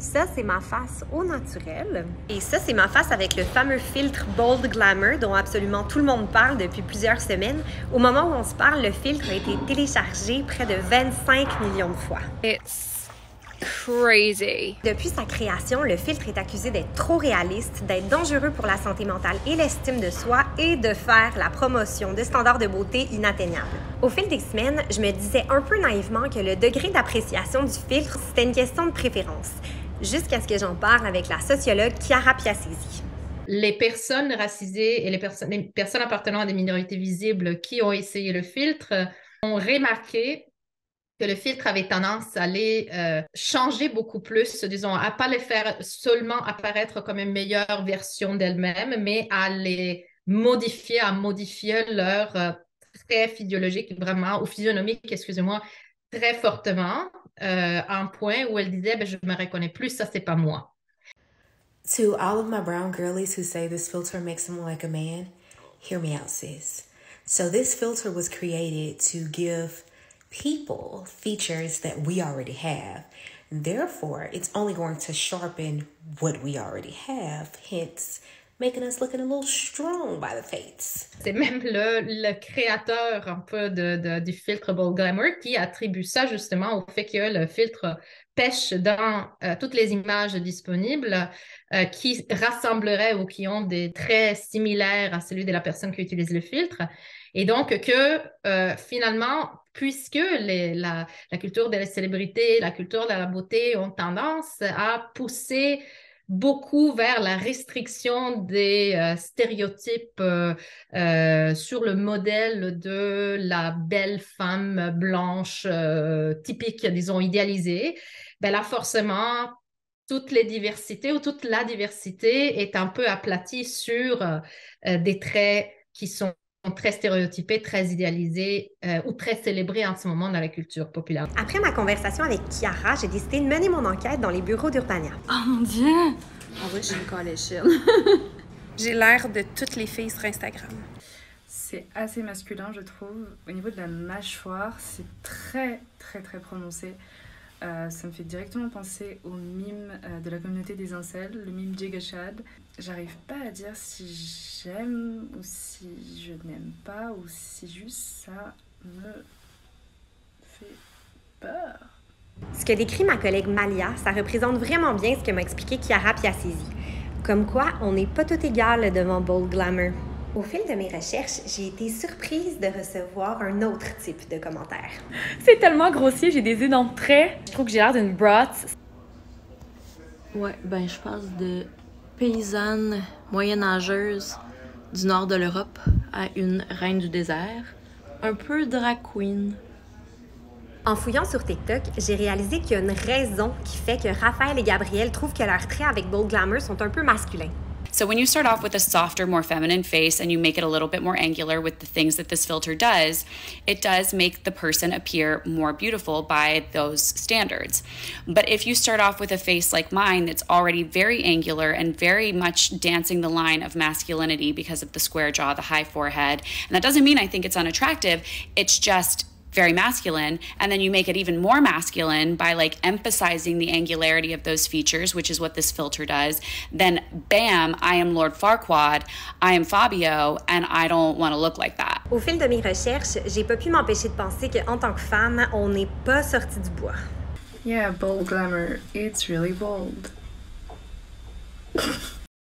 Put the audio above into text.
Ça, c'est ma face au naturel. Et ça, c'est ma face avec le fameux filtre Bold Glamour dont absolument tout le monde parle depuis plusieurs semaines. Au moment où on se parle, le filtre a été téléchargé près de 25 millions de fois. It's crazy. Depuis sa création, le filtre est accusé d'être trop réaliste, d'être dangereux pour la santé mentale et l'estime de soi et de faire la promotion de standards de beauté inatteignables. Au fil des semaines, je me disais un peu naïvement que le degré d'appréciation du filtre, c'était une question de préférence. Jusqu'à ce que j'en parle avec la sociologue Chiara Piassesi. Les personnes racisées et les personnes appartenant à des minorités visibles qui ont essayé le filtre ont remarqué que le filtre avait tendance à les changer beaucoup plus, disons, à ne pas les faire seulement apparaître comme une meilleure version d'elles-mêmes, mais à les modifier, à modifier leur trait physiologique, vraiment, ou physionomique, excusez-moi, très fortement, à un point où elle disait, ben, je ne me reconnais plus, ça, c'est pas moi. To all of my brown girlies who say this filter makes them like a man, hear me out, sis. So this filter was created to give people features that we already have. Therefore, it's only going to sharpen what we already have, hence making us looking a little strong by the fates. C'est même le créateur un peu du filtre Bold Glamour qui attribue ça justement au fait que le filtre pêche dans toutes les images disponibles qui rassembleraient ou qui ont des traits similaires à celui de la personne qui utilise le filtre. Et donc que finalement, puisque la culture des célébrités, la culture de la beauté ont tendance à pousser beaucoup vers la restriction des stéréotypes sur le modèle de la belle femme blanche typique, disons, idéalisée, ben là, forcément, toutes les diversités ou toute la diversité est un peu aplatie sur des traits qui sont très stéréotypés, très idéalisés ou très célébrés en ce moment dans la culture populaire. Après ma conversation avec Chiara, j'ai décidé de mener mon enquête dans les bureaux d'Urbania. Oh mon Dieu! En vrai, j'ai une colléction. J'ai l'air de toutes les filles sur Instagram. C'est assez masculin, je trouve. Au niveau de la mâchoire, c'est très prononcé. Ça me fait directement penser au mime de la communauté des incels, le mime Jigashad. J'arrive pas à dire si j'aime ou si je n'aime pas ou si juste ça me fait peur. Ce que décrit ma collègue Malia, ça représente vraiment bien ce que m'a expliqué Chiara Piassesi. Comme quoi, on n'est pas tout égal devant Bold Glamour. Au fil de mes recherches, j'ai été surprise de recevoir un autre type de commentaires. C'est tellement grossier, j'ai des yeux dans le trait. Je trouve que j'ai l'air d'une brotte. Ouais, ben je passe de paysanne moyenâgeuse du nord de l'Europe à une reine du désert. Un peu drag queen. En fouillant sur TikTok, j'ai réalisé qu'il y a une raison qui fait que Raphaël et Gabriel trouvent que leurs traits avec Bold Glamour sont un peu masculins. So when you start off with a softer, more feminine face and you make it a little bit more angular with the things that this filter does, it does make the person appear more beautiful by those standards. But if you start off with a face like mine that's already very angular and very much dancing the line of masculinity because of the square jaw, the high forehead, and that doesn't mean I think it's unattractive, it's just very masculine, and then you make it even more masculine by like emphasizing the angularity of those features, which is what this filter does, then bam, I am Lord Farquaad, I am Fabio, and I don't want to look like that. Au fil de mes recherches, j'ai pas pu m'empêcher de penser qu'en tant que femme, on n'est pas sorti du bois. Yeah, Bold Glamour, it's really bold.